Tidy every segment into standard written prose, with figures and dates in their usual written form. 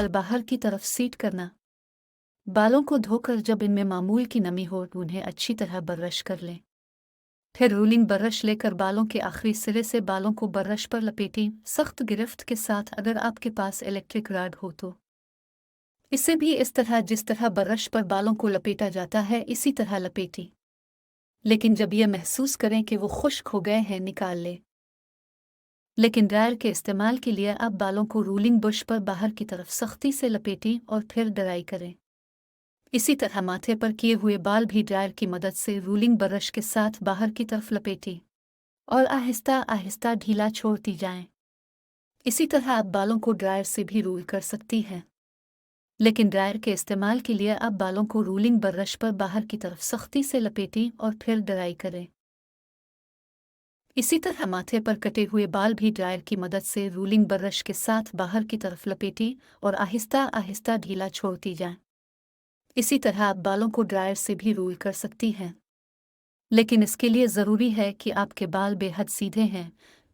बाल बाहर की तरफ सीट करना। बालों को धोकर जब इनमें मामूल की नमी हो तो उन्हें अच्छी तरह ब्रश कर लें। फिर रूलिंग ब्रश लेकर बालों के आखिरी सिरे से बालों को ब्रश पर लपेटें, सख्त गिरफ्त के साथ। अगर आपके पास इलेक्ट्रिक रॉड हो तो इसे भी इस तरह जिस तरह ब्रश पर बालों को लपेटा जाता है इसी तरह लपेटें। लेकिन जब यह महसूस करें कि वो खुश्क हो गए हैं, निकाल लें। लेकिन ड्रायर के इस्तेमाल के लिए आप बालों को रूलिंग बुश पर बाहर की तरफ सख्ती से लपेटें और फिर ड्राई करें। इसी तरह माथे पर किए हुए बाल भी ड्रायर की मदद से रूलिंग ब्रश के साथ बाहर की तरफ लपेटें और आहिस्ता आहिस्ता ढीला छोड़ती जाएं। इसी तरह आप बालों को ड्रायर से भी रूल कर सकती हैं। लेकिन ड्रायर के इस्तेमाल के लिए आप बालों को रूलिंग ब्रश पर बाहर की तरफ सख्ती से लपेटें और फिर ड्राई करें। इसी तरह माथे पर कटे हुए बाल भी ड्रायर की मदद से रूलिंग ब्रश के साथ बाहर की तरफ लपेटें और आहिस्ता आहिस्ता ढीला छोड़ती जाएं। इसी तरह आप बालों को ड्रायर से भी रूल कर सकती हैं। लेकिन इसके लिए ज़रूरी है कि आपके बाल बेहद सीधे हैं,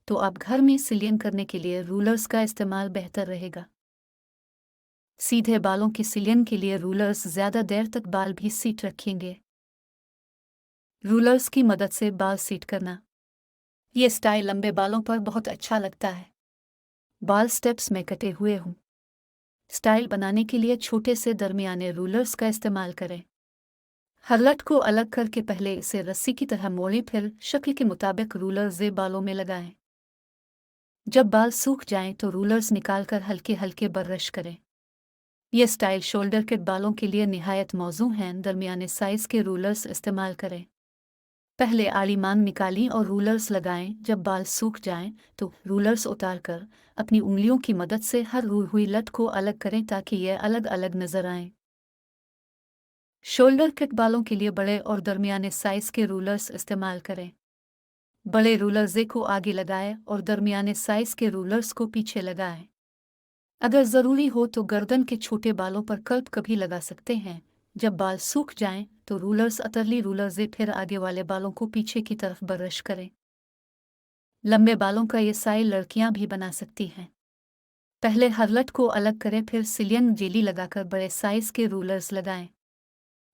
तो आप घर में सिलियन करने के लिए रूलर्स का इस्तेमाल बेहतर रहेगा। सीधे बालों की सिलियन के लिए रूलर्स ज़्यादा देर तक बाल भी सीट रखेंगे। रूलर्स की मदद से बाल सीट करना, ये स्टाइल लंबे बालों पर बहुत अच्छा लगता है। बाल स्टेप्स में कटे हुए हों। स्टाइल बनाने के लिए छोटे से दरमियाने रूलर्स का इस्तेमाल करें। हर लट को अलग करके पहले इसे रस्सी की तरह मोड़ें, फिर शक्ल के मुताबिक रूलर से बालों में लगाएं। जब बाल सूख जाएं तो रूलर्स निकालकर हल्के हल्के ब्रश करें। यह स्टाइल शोल्डर के बालों के लिए निहायत मौजू हैं। दरमियाने साइज के रूलर्स इस्तेमाल करें। पहले आड़ी मांग निकालें और रूलर्स लगाएं। जब बाल सूख जाएं तो रूलर्स उतारकर अपनी उंगलियों की मदद से हर रूल हुई लट को अलग करें ताकि यह अलग अलग नजर आएं। शोल्डर कट बालों के लिए बड़े और दरमियाने साइज के रूलर्स इस्तेमाल करें। बड़े रूलर्स को आगे लगाएं और दरमियाने साइज के रूलर्स को पीछे लगाएं। अगर ज़रूरी हो तो गर्दन के छोटे बालों पर कल्प कभी लगा सकते हैं। जब बाल सूख जाएं तो रूलर्स अतरली रूलर्स फिर आगे वाले बालों को पीछे की तरफ ब्रश करें। लंबे बालों का ये स्टाइल लड़कियां भी बना सकती हैं। पहले हर लट को अलग करें, फिर सिलियन जेली लगाकर बड़े साइज के रूलर्स लगाएं।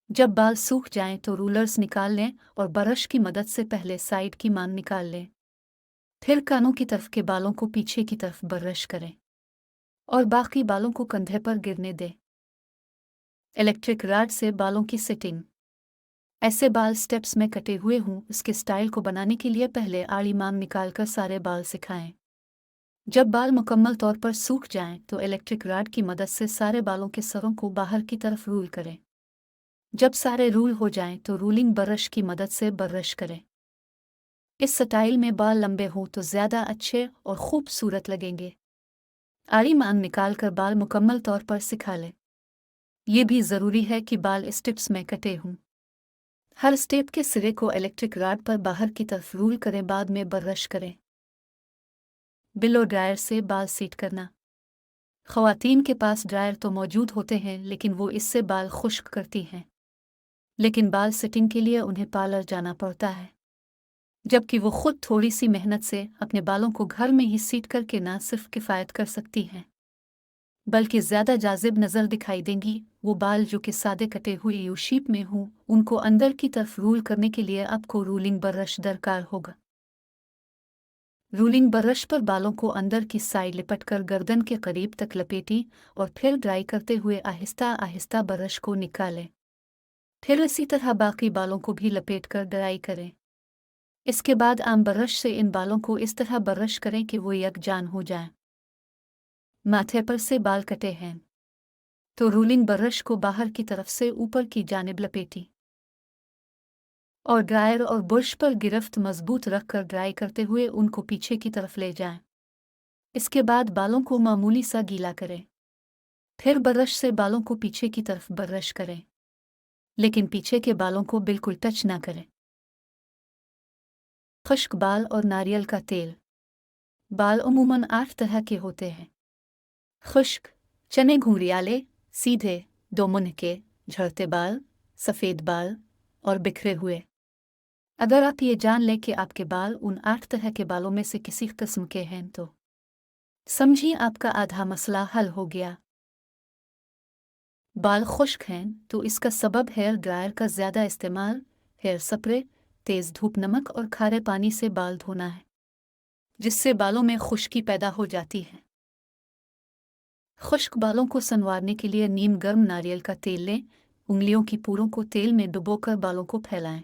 जब बाल सूख जाएं तो रूलर्स निकाल लें और ब्रश की मदद से पहले साइड की मांग निकाल लें। फिर कानों की तरफ के बालों को पीछे की तरफ ब्रश करें और बाकी बालों को कंधे पर गिरने दें। इलेक्ट्रिक रॉड से बालों की सेटिंग। ऐसे बाल स्टेप्स में कटे हुए हों, इसके स्टाइल को बनाने के लिए पहले आड़ी मांग निकालकर सारे बाल सिखाएं। जब बाल मुकम्मल तौर पर सूख जाएं तो इलेक्ट्रिक रॉड की मदद से सारे बालों के सरों को बाहर की तरफ रूल करें। जब सारे रूल हो जाएं तो रूलिंग ब्रश की मदद से ब्रश करें। इस स्टाइल में बाल लंबे हों तो ज़्यादा अच्छे और खूबसूरत लगेंगे। आड़ी मांग निकालकर बाल मुकम्मल तौर पर सिखा लें। ये भी ज़रूरी है कि बाल स्टेप्स में कटे हों। हर स्टेप के सिरे को इलेक्ट्रिक रॉड पर बाहर की तरफ रूल करें, बाद में ब्रश करें। बिलो ड्रायर से बाल सीट करना। ख़वातीन के पास ड्रायर तो मौजूद होते हैं, लेकिन वो इससे बाल खुश्क करती हैं। लेकिन बाल सेटिंग के लिए उन्हें पार्लर जाना पड़ता है, जबकि वो खुद थोड़ी सी मेहनत से अपने बालों को घर में ही सीट करके ना सिर्फ किफ़ायत कर सकती हैं, बल्कि ज़्यादा जाज़िब नज़र दिखाई देंगी। वो बाल जो कि सादे कटे हुए यू शेप में हों, उनको अंदर की तरफ रूल करने के लिए आपको रूलिंग ब्रश दरकार होगा। रूलिंग ब्रश पर बालों को अंदर की साइड लिपटकर गर्दन के करीब तक लपेटें और फिर ड्राई करते हुए आहिस्ता आहिस्ता ब्रश को निकालें। फिर इसी तरह बाकी बालों को भी लपेटकर ड्राई करें। इसके बाद आम ब्रश से इन बालों को इस तरह ब्रश करें कि वो यकजान हो जाएं। माथे पर से बाल कटे हैं तो रूलिंग ब्रश को बाहर की तरफ से ऊपर की जानिब लपेटें और ड्रायर और बुर्श पर गिरफ्त मजबूत रखकर ड्राई करते हुए उनको पीछे की तरफ ले जाएं। इसके बाद बालों को मामूली सा गीला करें। फिर ब्रश से बालों को पीछे की तरफ ब्रश करें, लेकिन पीछे के बालों को बिल्कुल टच ना करें। खुश्क बाल और नारियल का तेल। बाल अमूमन 8 तरह के होते हैं। खुश्क, चने घुंघरियाले, सीधे, दो मुनके, झड़ते बाल, सफ़ेद बाल और बिखरे हुए। अगर आप ये जान लें कि आपके बाल उन 8 तरह के बालों में से किसी किस्म के हैं तो समझिए आपका आधा मसला हल हो गया। बाल खुश्क हैं तो इसका सबब हेयर ड्रायर का ज़्यादा इस्तेमाल, हेयर स्प्रे, तेज़ धूप, नमक और खारे पानी से बाल धोना है, जिससे बालों में खुश्की पैदा हो जाती है। खुश्क बालों को संवारने के लिए नीम गर्म नारियल का तेल लें, उंगलियों की पूरों को तेल में डुबोकर बालों को फैलाएं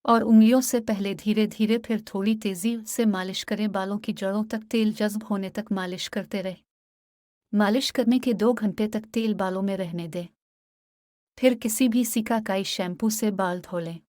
और उंगलियों से पहले धीरे धीरे फिर थोड़ी तेज़ी से मालिश करें। बालों की जड़ों तक तेल जज्ब होने तक मालिश करते रहें। मालिश करने के 2 घंटे तक तेल बालों में रहने दें। फिर किसी भी सिकाकाई शैम्पू से बाल धो लें।